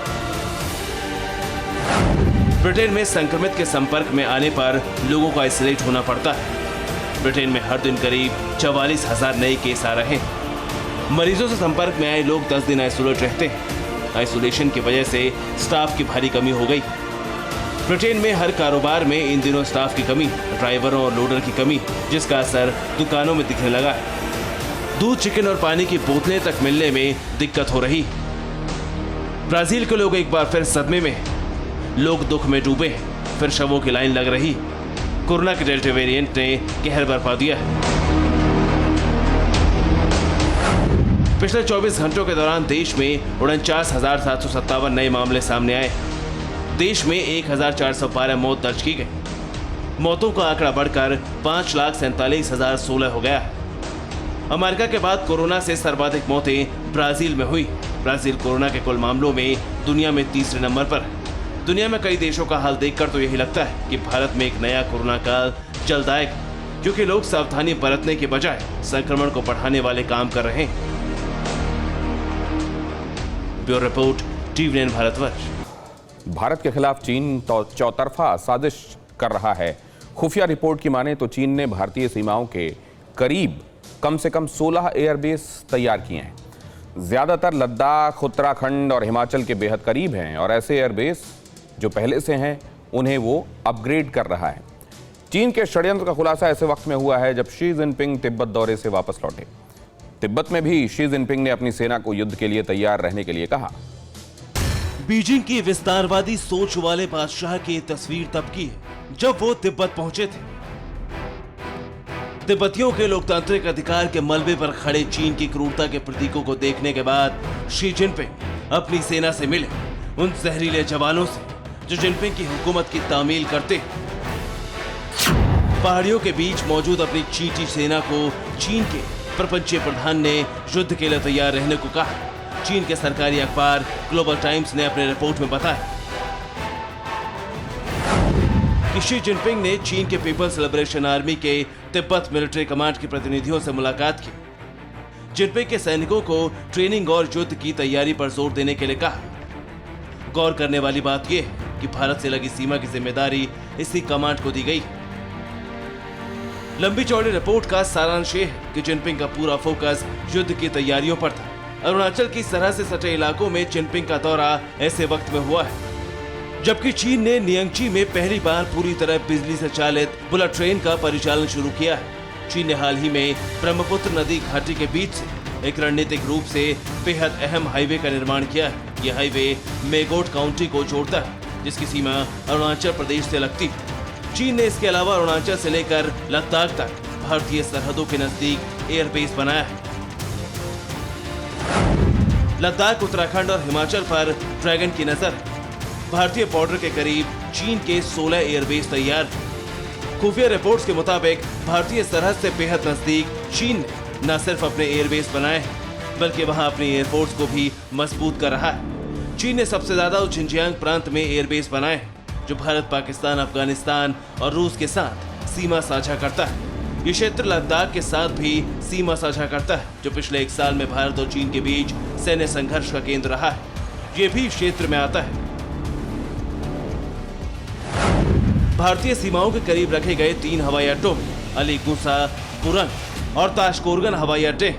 ब्रिटेन में संक्रमित के संपर्क में आने पर लोगों को आइसोलेट होना पड़ता है। ब्रिटेन में हर दिन करीब 44,000 नए केस आ रहे हैं। मरीजों से संपर्क में आए लोग 10 दिन आइसोलेट रहते हैं। आइसोलेशन की वजह से स्टाफ की भारी कमी हो गई। ब्रिटेन में हर कारोबार में इन दिनों स्टाफ की कमी, ड्राइवरों और लोडर की कमी, जिसका असर दुकानों में दिखने लगा है। दूध, चिकन और पानी की बोतलें तक मिलने में दिक्कत हो रही। ब्राजील के लोग एक बार फिर सदमे में, लोग दुख में डूबे, फिर शवों की लाइन लग रही। कोरोना के डेल्टा वेरिएंट ने कहर बरपा दिया। पिछले 24 घंटों के दौरान देश में 49,757 नए मामले सामने आए। देश में 1,412 मौत दर्ज की गई। मौतों का आंकड़ा बढ़कर 5,47,016 हो गया है। अमेरिका के बाद कोरोना से सर्वाधिक मौतें ब्राजील में हुई। ब्राजील कोरोना के कुल मामलों में दुनिया में तीसरे नंबर पर है। दुनिया में कई देशों का हाल देखकर तो यही लगता है कि भारत में एक नया कोरोना काल जल्द आएगा, क्योंकि लोग सावधानी बरतने के बजाय संक्रमण को बढ़ाने वाले काम कर रहे हैं। Bureau report, TV nine Bharatvarsh. Bharat के खिलाफ चीन तो चौतरफा साजिश कर रहा है। खुफिया रिपोर्ट की माने तो चीन ने भारतीय सीमाओं के करीब कम से कम 16 एयरबेस तैयार किए हैं। ज्यादातर लद्दाख, उत्तराखंड और हिमाचल के बेहद करीब हैं, और ऐसे एयरबेस जो पहले से हैं उन्हें वो अपग्रेड कर रहा है। चीन के षड्यंत्र का खुलासा ऐसे वक्त में हुआ है जब शी जिनपिंग तिब्बत दौरे से वापस लौटे। तिब्बत में भी शी जिनपिंग ने अपनी सेना को युद्ध के लिए तैयार रहने के लिए कहा। बीजिंग की विस्तारवादी सोच वाले बादशाह की तस्वीर तब की है जब वो तिब्बत पहुंचे थे। तिब्बतियों के लोकतांत्रिक अधिकार के मलबे पर खड़े चीन की क्रूरता के प्रतीकों को देखने के बाद शी जिनपिंग अपनी सेना से मिले, उन जहरीले जवानों से जो जिनपिंग की हुकूमत की तामील करते। पहाड़ियों के बीच मौजूद अपनी चींटी सेना को चीन के प्रपंचीय प्रधान ने युद्ध के लिए तैयार रहने को कहा। चीन के सरकारी अखबार ग्लोबल टाइम्स ने अपने रिपोर्ट में बताया कि शी जिनपिंग ने चीन के पीपल्स लिबरेशन आर्मी के तिब्बत मिलिट्री कमांड के प्रतिनिधियों से मुलाकात की। जिनपिंग के सैनिकों को ट्रेनिंग और युद्ध की तैयारी पर जोर देने के लिए कहा। गौर करने वाली बात यह है कि भारत से लगी सीमा की जिम्मेदारी इसी कमांड को दी गई। लंबी चौड़ी रिपोर्ट का सारांश ये है कि जिनपिंग का पूरा फोकस युद्ध की तैयारियों पर था। अरुणाचल की सरहद से सटे इलाकों में जिनपिंग का दौरा ऐसे वक्त में हुआ है जबकि चीन ने नियंगची में पहली बार पूरी तरह बिजली से चालित बुलेट ट्रेन का परिचालन शुरू किया है। चीन ने हाल ही में ब्रह्मपुत्र नदी घाटी के बीच से एक रणनीतिक रूप से बेहद अहम हाईवे का निर्माण किया है। यह हाईवे मेगोट काउंटी को जोड़ता है, जिसकी सीमा अरुणाचल प्रदेश से लगती है। चीन ने इसके अलावा अरुणाचल से लेकर लद्दाख तक भारतीय सरहदों के नजदीक एयरबेस बनाया है। लद्दाख, उत्तराखंड और हिमाचल पर ड्रैगन की नजर है। भारतीय बॉर्डर के करीब चीन के 16 एयरबेस तैयार हैं। खुफिया रिपोर्ट्स के मुताबिक भारतीय सरहद से बेहद नजदीक चीन ने न सिर्फ अपने एयरबेस बनाए हैं, बल्कि वहां अपने एयरपोर्ट्स को भी मजबूत कर रहा है। चीन ने सबसे ज्यादा झिंजियांग प्रांत में एयरबेस बनाए हैं, जो भारत, पाकिस्तान, अफगानिस्तान और रूस के साथ सीमा साझा करता है। ये क्षेत्र लद्दाख के साथ भी सीमा साझा करता है, जो पिछले 1 साल में भारत और चीन के बीच सैन्य संघर्ष का केंद्र रहा है। ये भी क्षेत्र में आता है। भारतीय सीमाओं के करीब रखे गए 3 हवाई अड्डों में अलीगुसा, बुरंग और ताशकोरगन हवाई अड्डे,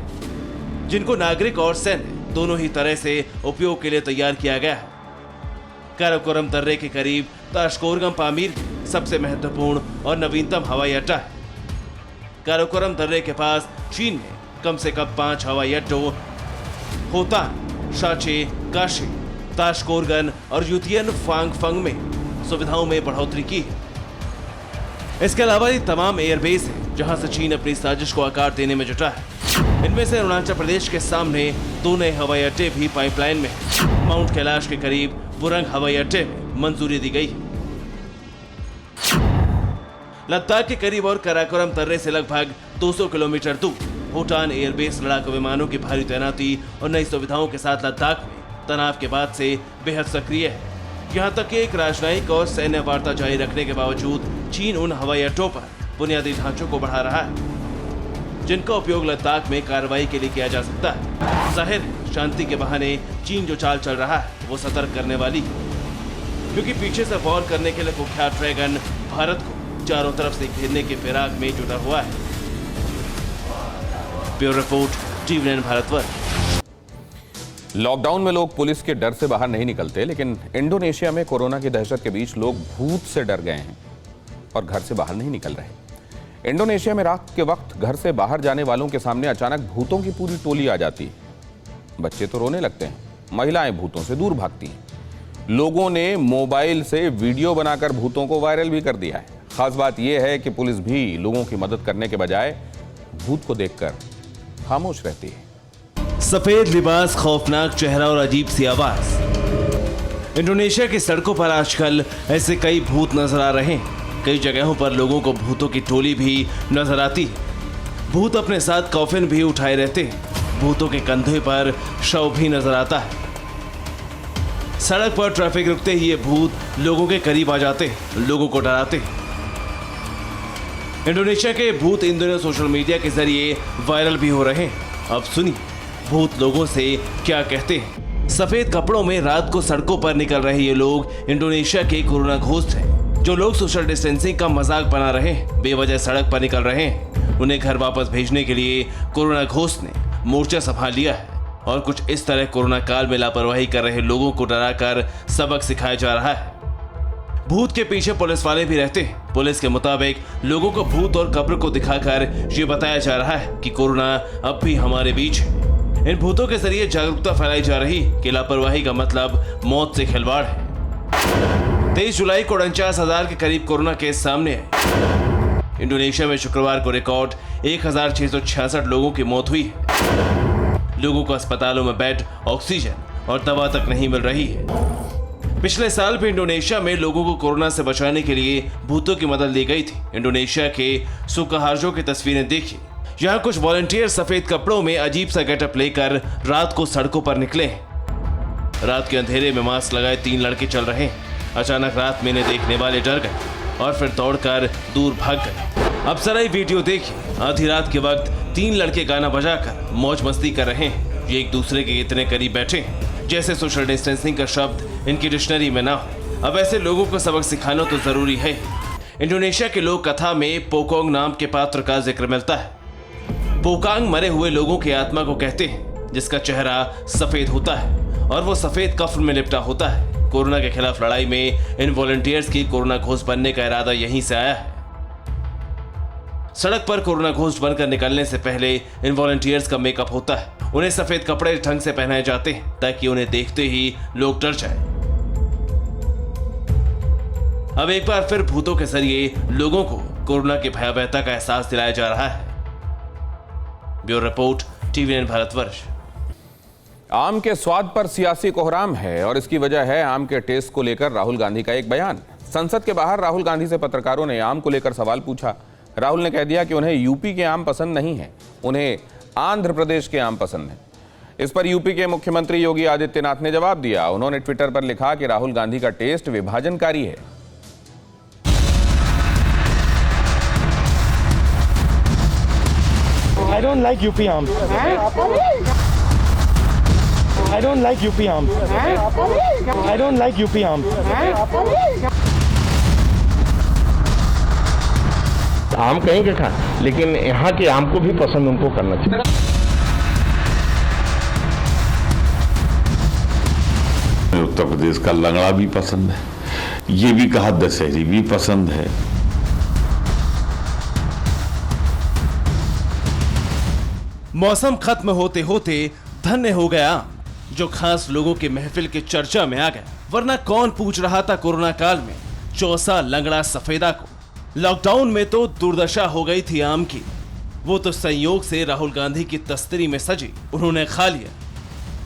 जिनको नागरिक और सैन्य दोनों ही तरह से उपयोग के लिए तैयार किया गया है। काराकोरम दर्रे के करीब ताशकोरगन पामीर सबसे महत्वपूर्ण और नवीनतम हवाई अड्डा है। काराकोरम दर्रे के पास चीन ने कम से कम 5 हवाई अड्डों होतान, शाचे, काशी, ताशकोरगन और युतियन फांगफंग में सुविधाओं में बढ़ोतरी की है। इसके अलावा ये तमाम एयरबेस हैं जहां से चीन अपनी साजिश को आकार देने में जुटा है। इनमें से अरुणाचल प्रदेश के सामने 2 नए हवाई अड्डे भी पाइपलाइन में हैं। माउंट कैलाश के करीब बुरंग हवाई अड्डे में मंजूरी दी गई है। लद्दाख के करीब और काराकोरम दर्रे से लगभग 200 किलोमीटर दूर होटान एयरबेस लड़ाकू विमानों की भारी तैनाती और नई सुविधाओं के साथ लद्दाख में तनाव के बाद से बेहद सक्रिय है। यहाँ तक कि एक राजनयिक और सैन्य वार्ता जारी रखने के बावजूद चीन उन हवाई अड्डों पर बुनियादी ढांचों को बढ़ा रहा है, जिनका उपयोग लद्दाख में कार्रवाई के लिए किया जा सकता है। जाहिर है, शांति के बहाने चीन जो चाल चल रहा है वो सतर्क करने वाली है, क्योंकि पीछे से वार करने के लिए कुख्यात ड्रैगन भारत को चारों तरफ से घेरने के फिराक में जुटा हुआ है। Bureau report, TV nine Bharatvarsh. Lockdown में लोग पुलिस के डर से बाहर नहीं निकलते, लेकिन इंडोनेशिया में कोरोना की दहशत के बीच लोग भूत से डर गए हैं और घर से बाहर नहीं निकल रहे। इंडोनेशिया में रात के वक्त घर से बाहर जाने वालों के सामने अचानक भूतों की पूरी टोली आ जाती है। बच्चे तो रोने लगते हैं, महिलाएं भूतों से दूर भागती हैं। लोगों ने मोबाइल से वीडियो बनाकर भूतों को वायरल भी कर दिया है। खास बात यह है कि पुलिस भी लोगों की मदद करने के बजाय भूत को देखकर खामोश रहती है। सफेद लिबास, खौफनाक चेहरा और अजीब सी आवाज। इंडोनेशिया की सड़कों पर आजकल ऐसे कई भूत नजर आ रहे हैं। कई जगहों पर लोगों को भूतों की टोली भी नजर आती है। भूत अपने साथ कॉफिन भी उठाए रहते हैं। भूतों के कंधे पर शव भी नजर आता है। सड़क पर ट्रैफिक रुकते ही ये भूत लोगों के करीब आ जाते हैं, लोगों को डराते हैं। इंडोनेशिया के भूत इन दिनों सोशल मीडिया के जरिए वायरल भी हो रहे हैं। अब सुनिए भूत लोगों से क्या कहते हैं। सफेद कपड़ों में रात को सड़कों पर निकल रहे ये लोग इंडोनेशिया के कोरोना घोस्ट हैं। जो लोग सोशल डिस्टेंसिंग का मजाक बना रहे हैं, बेवजह सड़क पर निकल रहे हैं, उन्हें घर वापस भेजने के लिए कोरोना घोस्ट ने मोर्चा संभाल लिया है और कुछ इस तरह कोरोना काल में लापरवाही कर रहे लोगों को डराकर सबक सिखाया जा रहा है। भूत के पीछे पुलिस वाले भी रहते हैं। पुलिस के मुताबिक लोगों को भूत और कब्र को दिखाकर ये बताया जा रहा है कि कोरोना अब भी हमारे बीच है। इन भूतों के जरिए जागरूकता फैलाई जा रही कि लापरवाही का मतलब मौत से खिलवाड़ है। 23 जुलाई को 49,000 के करीब कोरोना केस सामने आए। इंडोनेशिया में शुक्रवार को रिकॉर्ड 1,666 लोगों की मौत हुई है। लोगों को अस्पतालों में बेड, ऑक्सीजन और दवा तक नहीं मिल रही है। पिछले साल भी इंडोनेशिया में लोगों को कोरोना से बचाने के लिए भूतों की मदद ली गई थी। इंडोनेशिया के सुकाहार्जो की तस्वीरें देखिए। यहाँ कुछ वॉलंटियर सफेद कपड़ों में अजीब सा गेटअप लेकर रात को सड़कों पर निकले हैं। रात के अंधेरे में मास्क लगाए 3 लड़के चल रहे हैं। अचानक रात में इन्हें देखने वाले डर गए और फिर दौड़कर दूर भाग गए। अब जरा वीडियो देखिए। आधी रात के वक्त 3 लड़के गाना बजाकर मौज मस्ती कर रहे हैं। ये एक दूसरे के इतने करीब बैठे जैसे सोशल डिस्टेंसिंग का शब्द इनकी डिक्शनरी में ना हो। अब ऐसे लोगों को सबक सिखाना तो जरूरी है। इंडोनेशिया के लोक कथा में पोकोंग नाम के पात्र का जिक्र मिलता है। पोकांग मरे हुए लोगों की आत्मा को कहते हैं, जिसका चेहरा सफेद होता है और वो सफेद कफन में लिपटा होता है। कोरोना के खिलाफ लड़ाई में इन वॉलंटियर्स की कोरोना घोस्ट बनने का इरादा यहीं से आया है। सड़क पर कोरोना घोस्ट बनकर निकलने से पहले इन वॉलंटियर्स का मेकअप होता है। उन्हें सफेद कपड़े ढंग से पहनाए जाते हैं ताकि उन्हें देखते ही लोग डर जाएं। अब एक बार फिर भूतों के जरिए लोगों को कोरोना की भयावहता का एहसास दिलाया जा रहा है। Bureau report, TVN Bharatvarsh. आम के स्वाद पर सियासी कोहराम है और इसकी वजह है आम के टेस्ट को लेकर राहुल गांधी का एक बयान। संसद के बाहर राहुल गांधी से पत्रकारों ने आम को लेकर सवाल पूछा। राहुल ने कह दिया कि उन्हें यूपी के आम पसंद नहीं है, उन्हें आंध्र प्रदेश के आम पसंद हैं। इस पर यूपी के मुख्यमंत्री योगी आदित्यनाथ ने जवाब दिया। उन्होंने ट्विटर पर लिखा कि राहुल गांधी का टेस्ट विभाजनकारी है। I don't like UP आम। I don't like UP आम। I don't like UP आम। आम कहीं के खा, लेकिन यहाँ के आम को भी पसंद उनको करना चाहिए। उत्तर प्रदेश का लंगड़ा भी पसंद है, ये भी कहा दशहरी भी पसंद है। मौसम खत्म होते होते धन्य हो गया आम, जो खास लोगों के महफिल के चर्चा में आ गया। वरना कौन पूछ रहा था कोरोना काल में चौसा लंगड़ा सफेदा को। लॉकडाउन में तो दुर्दशा हो गई थी आम की। वो तो संयोग से राहुल गांधी की तस्तरी में सजी, उन्होंने खा लिया।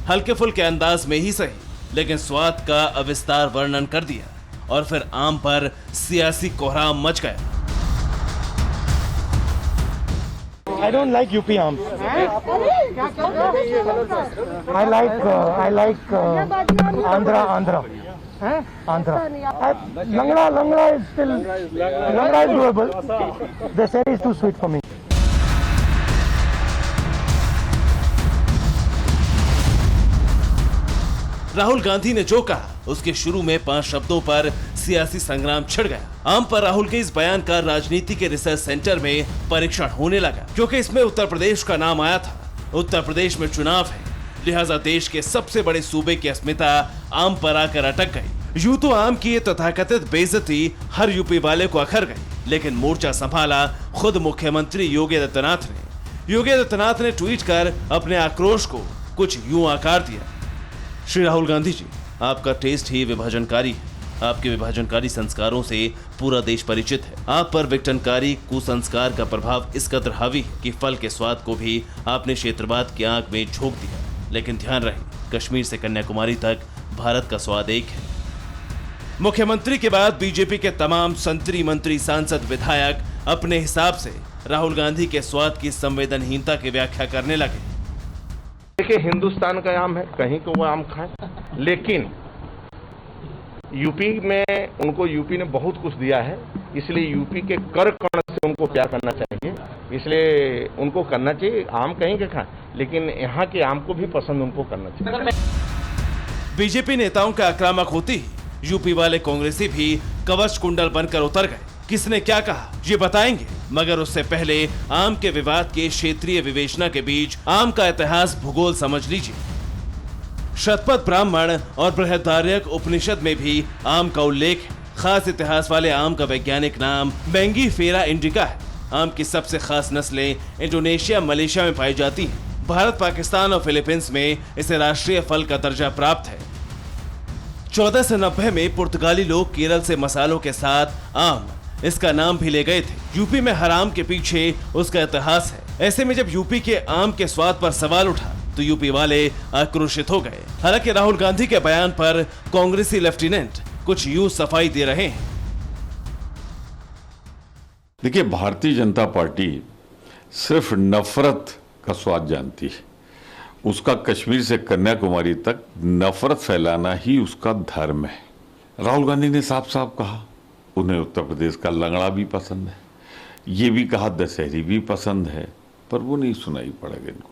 हल्के फुल्के अंदाज में ही सही, लेकिन स्वाद का अविस्तार वर्णन कर दिया और फिर आम पर सियासी कोहराम मच गया। I don't like UP आम। I like Andhra। Langda is still doable. Dessert is too sweet for me. Rahul Gandhi ने जो कहा उसके शुरू में 5 शब्दों पर सियासी संग्राम छिड़ गया। आम पर राहुल के इस बयान का राजनीति के रिसर्च सेंटर में परीक्षण होने लगा, क्योंकि इसमें उत्तर प्रदेश का नाम आया था। उत्तर प्रदेश में चुनाव है, लिहाजा देश के सबसे बड़े सूबे की अस्मिता आम पर आकर अटक गई। यूं तो आम की ये तथाकथित बेइज्जती हर यूपी वाले को अखर गई, लेकिन मोर्चा संभाला खुद मुख्यमंत्री योगी आदित्यनाथ ने। योगी आदित्यनाथ ने ट्वीट कर अपने आक्रोश को कुछ यूं आकार दिया। श्री राहुल गांधी जी, आपका टेस्ट ही विभाजनकारी है। आपके विभाजनकारी संस्कारों से पूरा देश परिचित है। आप पर विघटनकारी कुसंस्कार का प्रभाव इस कदर हावी है कि फल के स्वाद को भी आपने क्षेत्रवाद की आंख में झोंक दिया। लेकिन ध्यान रहे, कश्मीर से कन्याकुमारी तक भारत का स्वाद एक है। मुख्यमंत्री के बाद बीजेपी के तमाम संतरी, मंत्री, सांसद, विधायक अपने हिसाब से राहुल गांधी के स्वाद की संवेदनहीनता की व्याख्या करने लगे। देखिए, हिंदुस्तान का आम है, कहीं को वो आम खाए, लेकिन यूपी में उनको यूपी ने बहुत कुछ दिया है, इसलिए यूपी के कर कण से उनको प्यार करना चाहिए, इसलिए उनको करना चाहिए। आम कहीं के खाएं, लेकिन यहाँ के आम को भी पसंद उनको करना चाहिए। बीजेपी नेताओं का आक्रामक होती ही यूपी वाले कांग्रेसी भी कवच कुंडल बनकर उतर गए। किसने क्या कहा ये बताएंगे, मगर उससे पहले आम के विवाद के क्षेत्रीय विवेचना के बीच आम का इतिहास भूगोल समझ लीजिए। शतपथ ब्राह्मण और बृहदारण्यक उपनिषद में भी आम का उल्लेख है। खास इतिहास वाले आम का वैज्ञानिक नाम मैंगीफेरा इंडिका है। आम की सबसे खास नस्लें इंडोनेशिया, मलेशिया में पाई जाती हैं। भारत, पाकिस्तान और फिलीपींस में इसे राष्ट्रीय फल का दर्जा प्राप्त है। 1490 में पुर्तगाली लोग केरल से मसालों के साथ आम इसका नाम भी ले गए थे। यूपी में हर आम के पीछे उसका इतिहास है। ऐसे में जब यूपी के आम के स्वाद पर सवाल उठा तो यूपी वाले आक्रोशित हो गए। हालांकि राहुल गांधी के बयान पर कांग्रेसी लेफ्टिनेंट कुछ यूं सफाई दे रहे हैं। देखिए, भारतीय जनता पार्टी सिर्फ नफरत का स्वाद जानती है। उसका कश्मीर से कन्याकुमारी तक नफरत फैलाना ही उसका धर्म है। राहुल गांधी ने साफ साफ कहा उन्हें उत्तर प्रदेश का लंगड़ा भी पसंद है, ये भी कहा दशहरी भी पसंद है, पर वो नहीं सुनाई पड़ेगा इनको।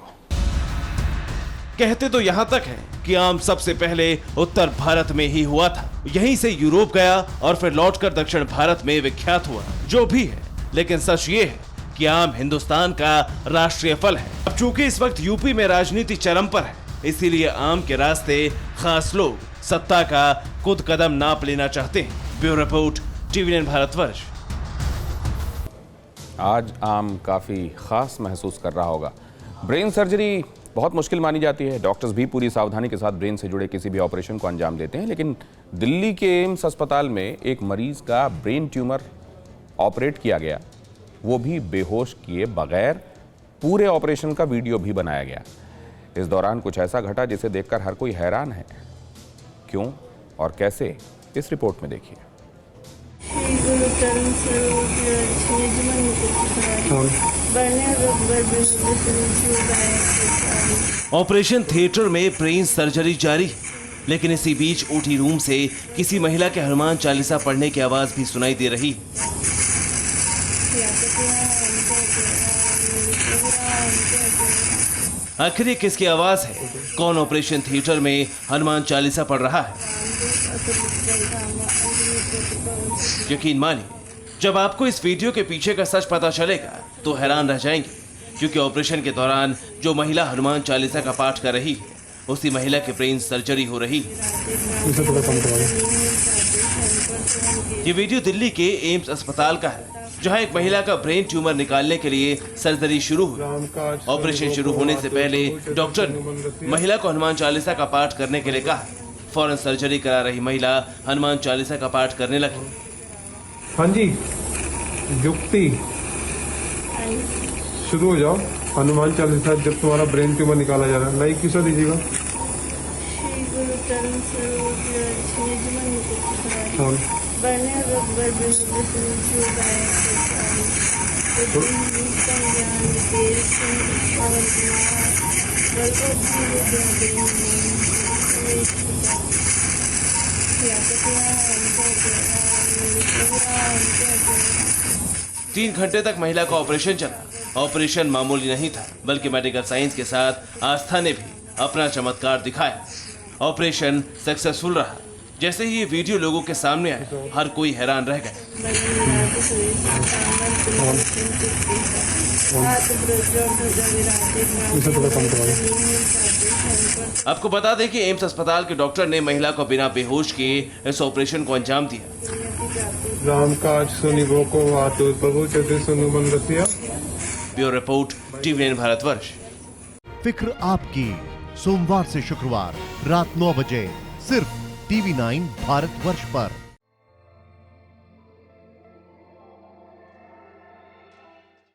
कहते तो यहाँ तक है कि आम सबसे पहले उत्तर भारत में ही हुआ था, यहीं से यूरोप गया और फिर लौटकर दक्षिण भारत में विख्यात हुआ। जो भी है, लेकिन सच ये है कि आम हिंदुस्तान का राष्ट्रीय फल है। अब चूंकि इस वक्त यूपी में राजनीति चरम पर है, इसीलिए आम के रास्ते खास लोग सत्ता का खुद कदम नाप लेना चाहते हैं। Bureau report, TVN Bharatvarsh. आज आम काफ़ी ख़ास महसूस कर रहा होगा। ब्रेन सर्जरी बहुत मुश्किल मानी जाती है। डॉक्टर्स भी पूरी सावधानी के साथ ब्रेन से जुड़े किसी भी ऑपरेशन को अंजाम देते हैं, लेकिन दिल्ली के एम्स अस्पताल में एक मरीज का ब्रेन ट्यूमर ऑपरेट किया गया, वो भी बेहोश किए बगैर। पूरे ऑपरेशन का वीडियो भी बनाया गया। इस दौरान कुछ ऐसा घटा जिसे देखकर हर कोई हैरान है। क्यों और कैसे, इस रिपोर्ट में देखिए। ऑपरेशन थिएटर में ब्रेन सर्जरी जारी, लेकिन इसी बीच ओटी रूम से किसी महिला के हनुमान चालीसा पढ़ने की आवाज भी सुनाई दे रही। आखिर ये किसकी आवाज है? कौन ऑपरेशन थिएटर में हनुमान चालीसा पढ़ रहा है? यकीन मानिए, जब आपको इस वीडियो के पीछे का सच पता चलेगा तो हैरान रह जाएंगे, क्योंकि ऑपरेशन के दौरान जो महिला हनुमान चालीसा का पाठ कर रही है, उसी महिला के ब्रेन सर्जरी हो रही है। ये वीडियो दिल्ली के एम्स अस्पताल का है, जहां एक महिला का ब्रेन ट्यूमर निकालने के लिए सर्जरी शुरू हुई। ऑपरेशन शुरू होने से पहले डॉक्टर ने महिला को हनुमान चालीसा का पाठ करने के लिए कहा। फौरन सर्जरी करा रही महिला हनुमान चालीसा का पाठ करने लगी। हाँ जी, युक्ति शुरू हो जाओ। हनुमान चालीसा जब तुम्हारा ब्रेन ट्यूमर निकाला जा रहा है। लाइक किसा दीजिएगा। तीन घंटे तक महिला का ऑपरेशन चला। ऑपरेशन मामूली नहीं था, बल्कि मेडिकल साइंस के साथ आस्था ने भी अपना चमत्कार दिखाया। ऑपरेशन सक्सेसफुल रहा। जैसे ही ये वीडियो लोगों के सामने आया, हर कोई हैरान रह गया। आपको बता दें कि एम्स अस्पताल के डॉक्टर ने महिला को बिना बेहोश किए इस ऑपरेशन को अंजाम दिया। राम काज सुनी को आतुर प्रभु चतुर सुनु मन रसिया। Bureau report, TV nine Bharatvarsh. फिक्र आपकी, सोमवार से शुक्रवार रात 9 बजे सिर्फ टीवी9 भारतवर्ष पर।